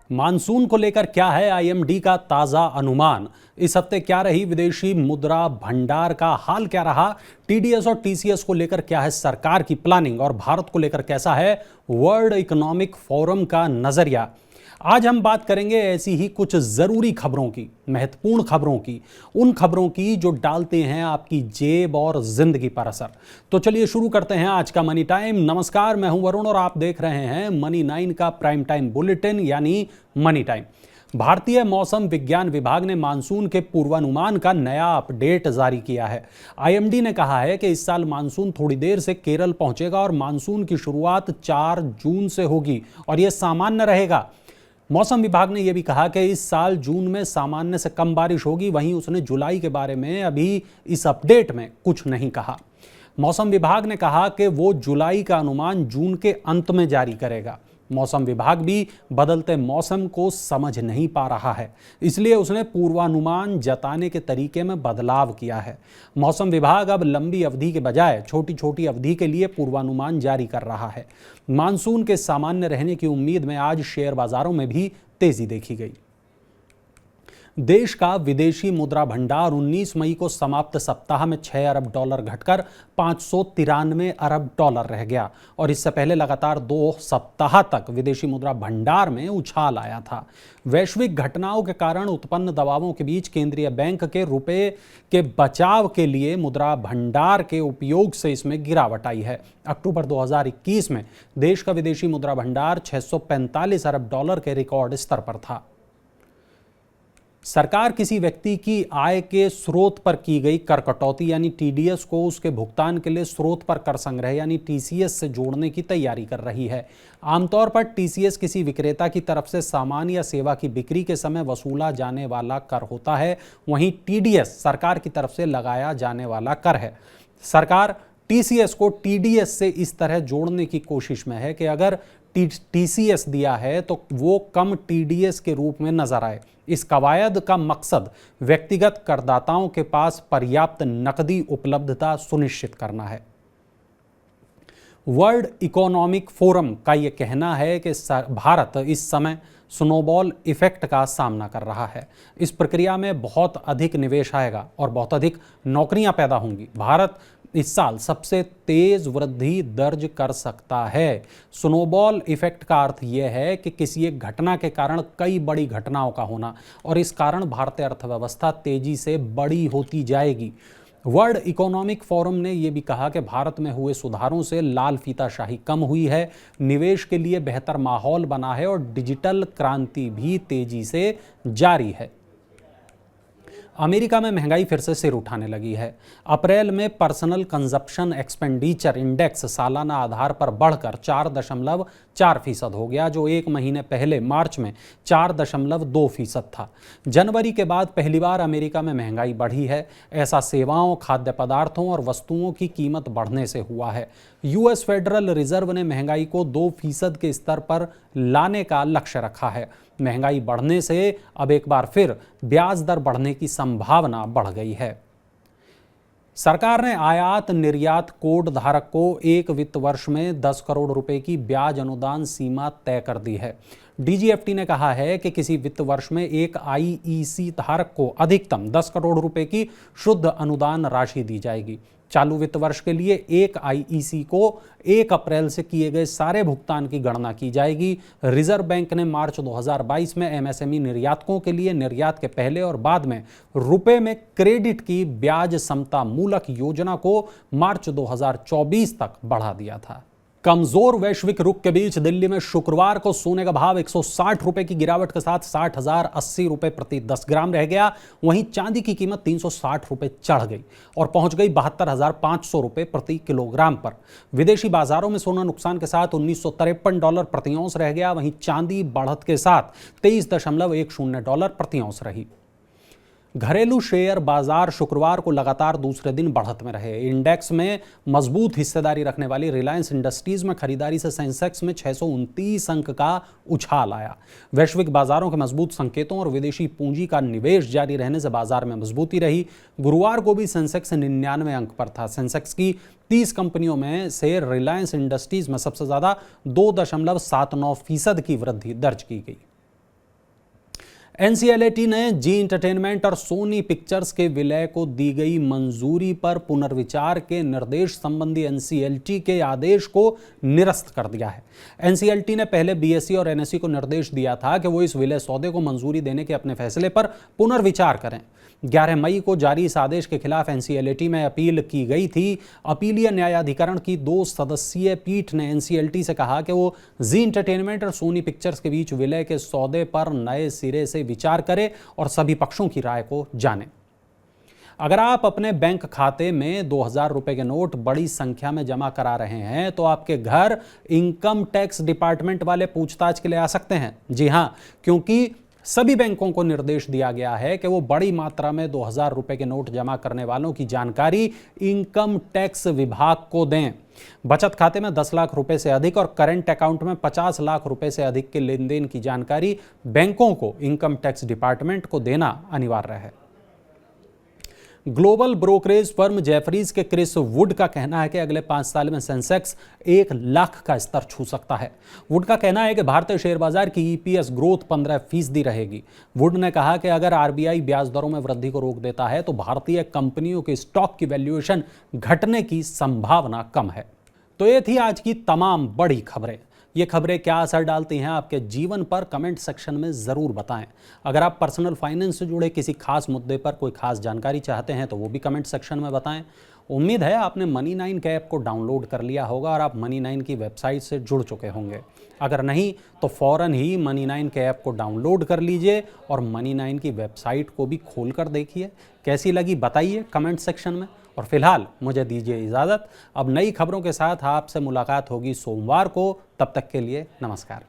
Monsoon को लेकर क्या है आईएमडी का ताजा अनुमान? इस हफ्ते क्या रही विदेशी मुद्रा भंडार का हाल, क्या रहा टीडीएस और टीसीएस को लेकर क्या है सरकार की प्लानिंग, और भारत को लेकर कैसा है वर्ल्ड इकोनॉमिक फोरम का नजरिया। आज हम बात करेंगे ऐसी ही कुछ जरूरी खबरों की, महत्वपूर्ण खबरों की, उन खबरों की जो डालते हैं आपकी जेब और जिंदगी पर असर। तो चलिए शुरू करते हैं आज का मनी टाइम। नमस्कार, मैं हूं वरुण और आप देख रहे हैं मनी 9 का प्राइम टाइम बुलेटिन यानी मनी टाइम। भारतीय मौसम विज्ञान विभाग ने मानसून के पूर्वानुमान का नया अपडेट जारी किया है। आईएमडी ने कहा है कि इस साल मानसून थोड़ी देर से केरल पहुंचेगा और मानसून की शुरुआत 4 जून से होगी और यह सामान्य रहेगा। मौसम विभाग ने यह भी कहा कि इस साल जून में सामान्य से कम बारिश होगी। वहीं उसने जुलाई के बारे में अभी इस अपडेट में कुछ नहीं कहा। मौसम विभाग ने कहा कि वो जुलाई का अनुमान जून के अंत में जारी करेगा। मौसम विभाग भी बदलते मौसम को समझ नहीं पा रहा है, इसलिए उसने पूर्वानुमान जताने के तरीके में बदलाव किया है। मौसम विभाग अब लंबी अवधि के बजाय छोटी छोटी अवधि के लिए पूर्वानुमान जारी कर रहा है। मानसून के सामान्य रहने की उम्मीद में आज शेयर बाजारों में भी तेजी देखी गई। देश का विदेशी मुद्रा भंडार 19 मई को समाप्त सप्ताह में 6 अरब डॉलर घटकर 593 अरब डॉलर रह गया और इससे पहले लगातार 2 सप्ताह तक विदेशी मुद्रा भंडार में उछाल आया था। वैश्विक घटनाओं के कारण उत्पन्न दबावों के बीच केंद्रीय बैंक के रुपए के बचाव के लिए मुद्रा भंडार के उपयोग से इसमें गिरावट आई है। अक्टूबर 2021 में देश का विदेशी मुद्रा भंडार 645 अरब डॉलर के रिकॉर्ड स्तर पर था। सरकार किसी व्यक्ति की आय के स्रोत पर की गई कर कटौती यानी टीडीएस को उसके भुगतान के लिए स्रोत पर कर संग्रह यानी टीसीएस से जोड़ने की तैयारी कर रही है। आमतौर पर टीसीएस किसी विक्रेता की तरफ से सामान या सेवा की बिक्री के समय वसूला जाने वाला कर होता है, वहीं टीडीएस सरकार की तरफ से लगाया जाने वाला कर है। सरकार टीसीएस को टीडीएस से इस तरह जोड़ने की कोशिश में है कि अगर टीसीएस दिया है तो वो कम टीडीएस के रूप में नजर आए। इस कवायद का मकसद व्यक्तिगत करदाताओं के पास पर्याप्त नकदी उपलब्धता सुनिश्चित करना है। वर्ल्ड इकोनॉमिक फोरम का यह कहना है कि भारत इस समय स्नोबॉल इफेक्ट का सामना कर रहा है। इस प्रक्रिया में बहुत अधिक निवेश आएगा और बहुत अधिक नौकरियां पैदा होंगी। भारत इस साल सबसे तेज वृद्धि दर्ज कर सकता है। स्नोबॉल इफेक्ट का अर्थ यह है कि किसी एक घटना के कारण कई बड़ी घटनाओं का होना और इस कारण भारतीय अर्थव्यवस्था तेजी से बड़ी होती जाएगी। वर्ल्ड इकोनॉमिक फोरम ने यह भी कहा कि भारत में हुए सुधारों से लाल फीताशाही कम हुई है, निवेश के लिए बेहतर माहौल बना है और डिजिटल क्रांति भी तेजी से जारी है। अमेरिका में महंगाई फिर से सिर उठाने लगी है। अप्रैल में पर्सनल कंजप्शन एक्सपेंडिचर इंडेक्स सालाना आधार पर बढ़कर 4.4% हो गया, जो एक महीने पहले मार्च में 4.2% था। जनवरी के बाद पहली बार अमेरिका में महंगाई बढ़ी है। ऐसा सेवाओं, खाद्य पदार्थों और वस्तुओं की कीमत बढ़ने से हुआ है। यूएस फेडरल रिजर्व ने महंगाई को 2% के स्तर पर लाने का लक्ष्य रखा है। महंगाई बढ़ने से अब एक बार फिर ब्याज दर बढ़ने की संभावना बढ़ गई है। सरकार ने आयात निर्यात कोड धारक को एक वित्त वर्ष में 10 करोड़ रुपए की ब्याज अनुदान सीमा तय कर दी है। डीजीएफटी ने कहा है कि किसी वित्त वर्ष में एक आईईसी धारक को अधिकतम 10 करोड़ रुपए की शुद्ध अनुदान राशि दी जाएगी। चालू वित्त वर्ष के लिए एक आईईसी को 1 अप्रैल से किए गए सारे भुगतान की गणना की जाएगी। रिजर्व बैंक ने मार्च 2022 में एमएसएमई निर्यातकों के लिए निर्यात के पहले और बाद में रुपए में क्रेडिट की ब्याज समता मूलक योजना को मार्च 2024 तक बढ़ा दिया था। कमजोर वैश्विक रुख के बीच दिल्ली में शुक्रवार को सोने का भाव 160 रुपए की गिरावट के साथ 60,080 रुपए प्रति 10 ग्राम रह गया। वहीं चांदी की कीमत 360 रुपए चढ़ गई और पहुंच गई 72,500 रुपए प्रति किलोग्राम पर। विदेशी बाजारों में सोना नुकसान के साथ $1953 प्रति औंस रह गया। वहीं चांदी बढ़त के साथ 23.10 डॉलर प्रति औंस रही। घरेलू शेयर बाजार शुक्रवार को लगातार दूसरे दिन बढ़त में रहे। इंडेक्स में मजबूत हिस्सेदारी रखने वाली रिलायंस इंडस्ट्रीज में खरीदारी से सेंसेक्स में 629 अंक का उछाल आया। वैश्विक बाजारों के मजबूत संकेतों और विदेशी पूंजी का निवेश जारी रहने से बाजार में मजबूती रही। गुरुवार को भी सेंसेक्स 99 अंक पर था। सेंसेक्स की 30 कंपनियों में से रिलायंस इंडस्ट्रीज में सबसे ज्यादा 2.79% की वृद्धि दर्ज की गई। एनसीएलटी ने जी एंटरटेनमेंट और सोनी पिक्चर्स के विलय को दी गई मंजूरी पर पुनर्विचार के निर्देश संबंधी एनसीएलटी के आदेश को निरस्त कर दिया है। एनसीएलटी ने पहले बीएसई और एनएसई को निर्देश दिया था कि वो इस विलय सौदे को मंजूरी देने के अपने फैसले पर पुनर्विचार करें। 11 मई को जारी इस आदेश के खिलाफ एनसीएलटी में अपील की गई थी। अपीलीय न्यायाधिकरण की 2 सदस्यीय पीठ ने एनसीएलटी से कहा कि वो जी एंटरटेनमेंट और सोनी पिक्चर्स के बीच विलय के सौदे पर नए सिरे से विचार करे और सभी पक्षों की राय को जाने। अगर आप अपने बैंक खाते में 2000 रुपए के नोट बड़ी संख्या में जमा करा रहे हैं तो आपके घर इनकम टैक्स डिपार्टमेंट वाले पूछताछ के लिए आ सकते हैं। जी हां, क्योंकि सभी बैंकों को निर्देश दिया गया है कि वो बड़ी मात्रा में 2000 रुपए के नोट जमा करने वालों की जानकारी इनकम टैक्स विभाग को दें। बचत खाते में 10 लाख रुपए से अधिक और करंट अकाउंट में 50 लाख रुपए से अधिक के लेन देन की जानकारी बैंकों को इनकम टैक्स डिपार्टमेंट को देना अनिवार्य है। ग्लोबल ब्रोकरेज फर्म जेफरीज के क्रिस वुड का कहना है कि अगले 5 साल में सेंसेक्स 1 लाख का स्तर छू सकता है। वुड का कहना है कि भारतीय शेयर बाजार की ईपीएस ग्रोथ 15% रहेगी। वुड ने कहा कि अगर आरबीआई ब्याज दरों में वृद्धि को रोक देता है तो भारतीय कंपनियों के स्टॉक की वैल्यूएशन घटने की संभावना कम है। तो ये थी आज की तमाम बड़ी खबरें। ये खबरें क्या असर डालती हैं आपके जीवन पर, कमेंट सेक्शन में ज़रूर बताएं। अगर आप पर्सनल फाइनेंस से जुड़े किसी खास मुद्दे पर कोई खास जानकारी चाहते हैं तो वो भी कमेंट सेक्शन में बताएं। उम्मीद है आपने Money9 के ऐप को डाउनलोड कर लिया होगा और आप Money9 की वेबसाइट से जुड़ चुके होंगे। अगर नहीं तो फ़ौरन ही Money9 के ऐप को डाउनलोड कर लीजिए और Money9 की वेबसाइट को भी खोल कर देखिए। कैसी लगी बताइए कमेंट सेक्शन में। और फिलहाल मुझे दीजिए इजाज़त। अब नई खबरों के साथ आपसे मुलाकात होगी सोमवार को। तब तक के लिए नमस्कार।